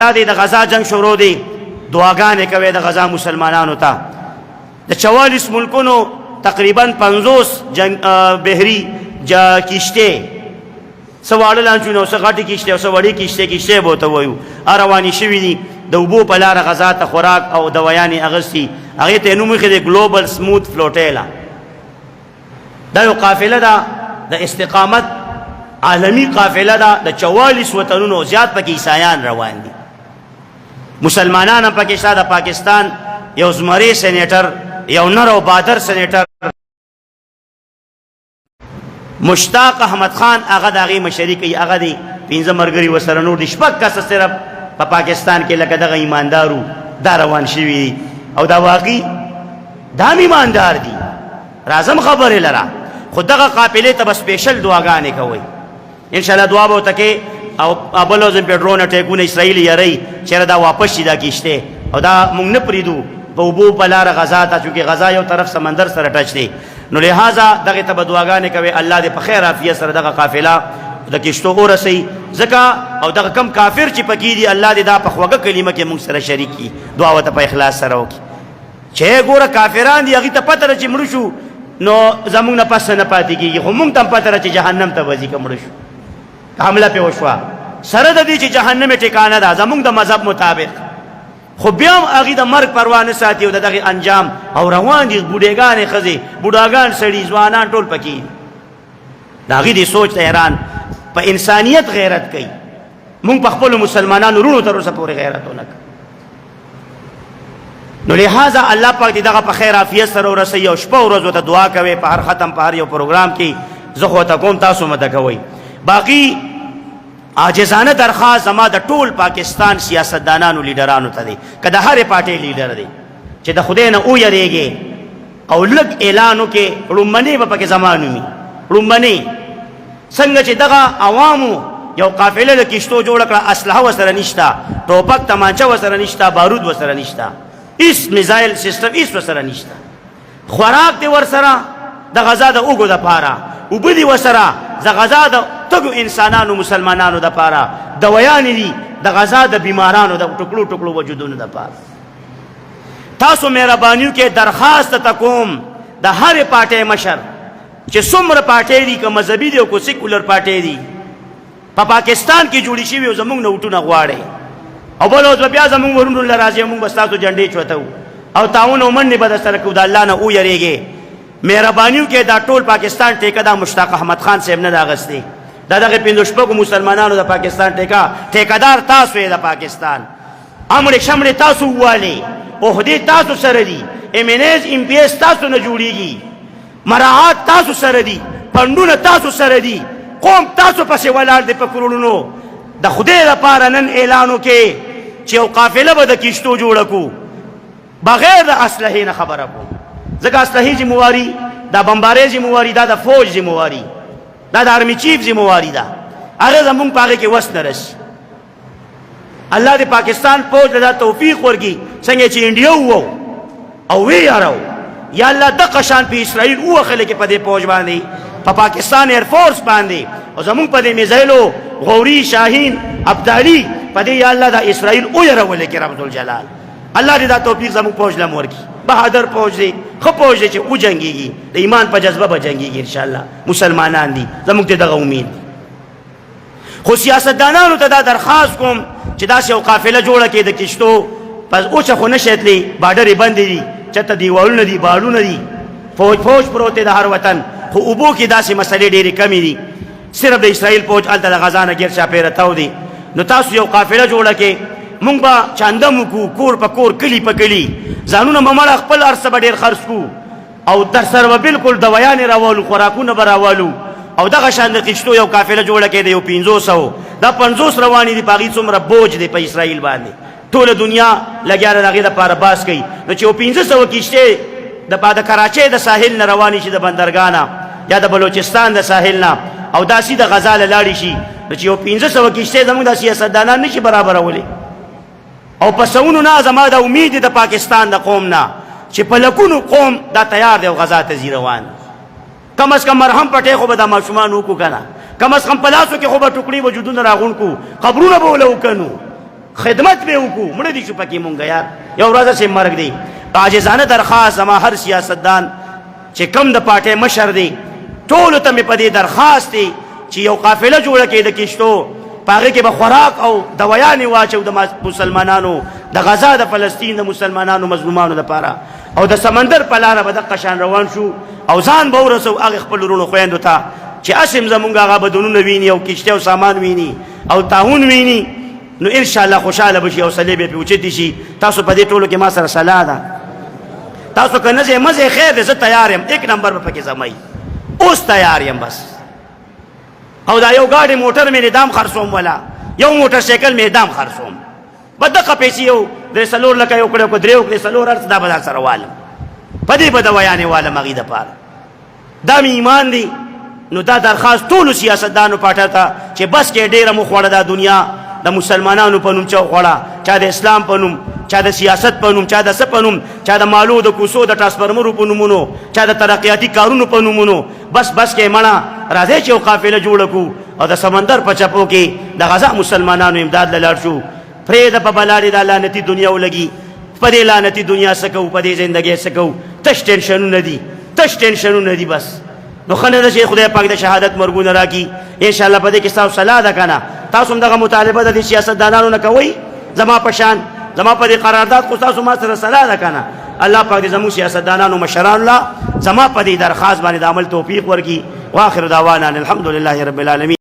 دی د غزا جنگ شروع دی دعاګانې کوي د غزا مسلمانانو ته د 44 ملکونو تقریبا 50 بحری کشته سواړه لانچونه اوس غټي کشته اوس وړي کشته بوته وایو رواني شوي دي د اوبو په لار غزا ته خوراک او دوايانې اغستی هغه ته نوم یې د ګلوبل سموث فلوټیلا دا یو قافله ده د استقامت عالمی قافله ده د 44 وطنونو زیات پکې عیسایان روان دي مسلمانان هم پکې شته د پاکستان یو زمری سېنیټر یو نر او بادر سېنیټر مشتاق احمد خان هغه دغه مشري کوي هغه دي 15 مرګري وسره نور دي شپږ کس صرف په پاکستان کې لکه دغه ایماندارو دا روان شوي او دا واقعي دا ایماندار دي راځم خبره لرا خو دغه قافلې ته بس سپیشل دعاګانې کوي ان شاء الله دعا به وتکي او ابلوزم په ډرون اٹیکونه اسرائیل یری چیرې دا واپس شي دا کیشته او دا مونږ نه پریدو په وبو په لار غزا ته چې غزا یو طرف سمندر سره ټچ دی نو لہذا دغه ته دعاګانې کوي الله دې په خیر عافیت سره دغه قافله د کیشتو ورسي زکه او دغه کم کافر چې پکې دي الله دې دا په خوږه کلمه کې مونږ سره شریکي دعا وته په اخلاص سره وکي چې ګوره کافران دي هغه ته پته چې مړ شو نو زمونږ نه پس نه پاتې کیږي خو مونږ ته پته چې جهنم ته وځي کوم شو حمله په وشوا سره د دې چې جهنم ټکانه ده زمونږ د مذهب مطابق خو بیا هم هغه د مرګ پروا نه ساتي او دغه انجام او روان دي بوډېګانې ښځې بوډاګان سړي ځوانان ټول پکې د هغې دې سوچ ته حیران په انسانیت غیرت کوي مونږ په خپلو مسلمانانو وروڼو تر اوسه پورې غیرت ونه کوو نو لہذا الله پاک دې دغه په خیر عافیت سره ورسوي او شپه ورځ ورته دعا کوي په هر ختم په هر یو پروګرام کې زه خو ورته کوم تاسو مده کوئ باقي عاجزانه درخواست زما د ټول پاکستان سیاستدانانو لیډرانو ته دی که د هرې پارټۍ لیډر دی چې د خدای نه ویریږي او لږ اعلان وکړي لومړنی به پکې زما نومي لومړنی څنګه چې دغه عوامو یو قافله د کشتو جوړه کړه اسلحه ورسره نشته ټوپک تمانچه ورسره نشته بارود ورسره نشته هیڅ میزایل سیسټم هیڅ ورسره نشته خوراک دی ورسره د غزا د اوږو دپاره اوبه دي ورسره د غزا د تګو انسانانو مسلمانانو دپاره دوایانې دي د غزا د بیمارانو د ټوکړو ټوکړو وجودونو دپاره تاسو مهربانیو کې درخواست ته کوم د هرې پارټۍ مشر چې څومره پارټۍ دي که مذهبي دي او که سیکولر پارټۍ دي په پاکستان کې جوړې شوي او زموږ نه وټونه غواړئ او بل اوس به بیا زموږ ورونو له راځي موږ به ستاسو جنډې چوتو او تعاون او منډې به درسره کوو د الله نه ویریږئ مهربانیو کې دا ټول پاکستان ټیکه دا مشتاق احمد خان صاحب نه ده اخیستې دا دغه 15 مسلمانانو د پاکستان ټیکهدار تاسو یې د پاکستان امر شمړې تاسو ووالئ عهدې تاسو سره دي MNAs MPs تاسو نه جوړېږي مراعات تاسو سره دي فنډونه تاسو سره دي قوم تاسو پسې ولاړ دی په کروڑونو د خدای لپاره نن اعلان وکړئ چې یو قافله به د کشتو جوړه کړو بغیر د اسلحې نه خبره کوم ځکه اسلحې ذمواري دا بمبارۍ ذمواري دا د فوج ذمواري دا د آرمي چیف ذمواري ده هغه زمونږ په هغې کې وس نه رسي الله د پاکستان فوج له دا توفیق ورکړي څنګه چې انډیا وو او ویاره یا الله دغه شان په اسرائیل ووښله کې په دې فوج باندې په پاکستان ایرفورس باندې او زمونږ په دې میزایلو غوري شاهین ابدالي په دې یا الله د اسرائیل ویرولی کې رب ذوالجلال الله دې دا توفیق زموږ فوج له ورکړي بهادر فوج دی ښه فوج دی چې وجنګېږي د ایمان په جذبه به جنګېږي انشاءالله مسلمانان دي زموږ ته دغه امید دی خو سیاستدانانو ته دا درخواست کوم چې داسې یو قافله جوړه کړي د کشتو پس اوچه خو نشی تللی باډرې بندې دي چېرته دیوالونه دي بالونه دي فوج پروت دی د هر وطن خو اوبو کې داسې مسلې ډېرې کمې دي صرف د اسرائیل فوج هلته د غزا نه ګیر چاپېره تاو دی نو تاسو یو قافله جوړه کړئ مونږ به چاندم وکړو کور په کور کلي په کلي ځانونه به مړه خپل هر څه به ډېر خرڅ کړو او در سره به بلکل دوایانې راولو خوراکونه به راولو او دغه شان د قشتو یو قافله جوړه کړې د یو 500 دا 50 روانې دي په هغې څومره بوج دی په اسرائیل باندې ټوله دنیا لګیا ده د هغې دپاره باس کوي نو چې یو 500 کشتې د کراچۍ د ساحل نه روانې شي د بندرګاه نه یا د بلوچستان د ساحل نه او داسې د غزا له لاړې شي نو چې یو 500 کشتې زموږ د سیاستدانان نشي برابرولی او په سونو نه زما د امید د پاکستان د قوم نه چې په لکونو قوم دا تیار دی او غزا ته ځي روان کم از کم مرهم پټې خو به دا ماشومان وکړو که نه کم از کم په لاسو کې خو به ټوکړي وجودونه راغونډ کړو قبرونه به ولو کنو خدمت به وکړو مړه دي شو پکې مونږ یار یو ورځ چې مرګ دی عاجزانه درخواست زما هر سیاستدان چې کم د پارټۍ مشر دی ټولو ته مې په دې درخواست دی چې یو قافله جوړه کړي د کشتو په هغې کې به خوراک او دوایانې واچو د مسلمانانو د غزا د فلسطین د مسلمانانو مظلومانو دپاره او د سمندر په لاره به دقه شان روان شو او ځان به ورسو هغې خپل ورونو خویندو ته چې اسم زمونږ هغه بدنونه ویني او کشتۍ او سامان ویني او تعاون ویني نو انشاءالله خوشحاله به شي او صلې به پرې اوچتې شي تاسو په دې ټولو کې ما سره صلاح ده تاسو که نه ځئ مه ځئ خیر دی زه تیار یم ایک نمبر به پکې ځمئ اوس تیار یم بس او دا یو گاډی موټر مې دام خرڅوم ولا یو موټر سایکل مې دام خرڅوم به دغه پیسې یو درې څلور لکه یو کړی که درې وکړې څلور هر څه دا به در سره والم په دې به دوایانې والم هغې دپاره دا مې ایمان دی نو دا درخواست ټولو سیاستدانو پاټه ته چې بس کې ډېره مو خوړه دا دنیا د مسلمانانو په نوم چا وخوړه چا د اسلام په نوم چا د سیاست په نوم چا د څه په نوم چا د مالو د کوڅو د ټرانسفرمرو په نومونو چا د ترقیاتي کارونو په نومونو بس کې مړه راځئ چې یو قافله جوړه کړو او د سمندر په چپو کې د غزا مسلمانانو امداد له لاړ شو پرېږده په بلارې دا لعنتي دنیا ولګي په دې لعنتي دنیا څه کوو په دې زندګۍ څه کوو تش ټینشنونه دي بس نو ښه نه ده چې خدای پاک د شهادت مرګونه راکړي انشاءالله په دې کې ستاسو صلاح ده که نه تاسو هم دغه مطالبه د دې سیاستدانانو نه کوئ زما په شان زما په دې قرارداد خو تاسو ما سره صلاح ده که نه الله پاک دې زموږ سیاستدانانو مشرانو له زما په دې درخواست باندې د عمل توفیق ورکړي واخر دعوانا الحمد لله رب العالمین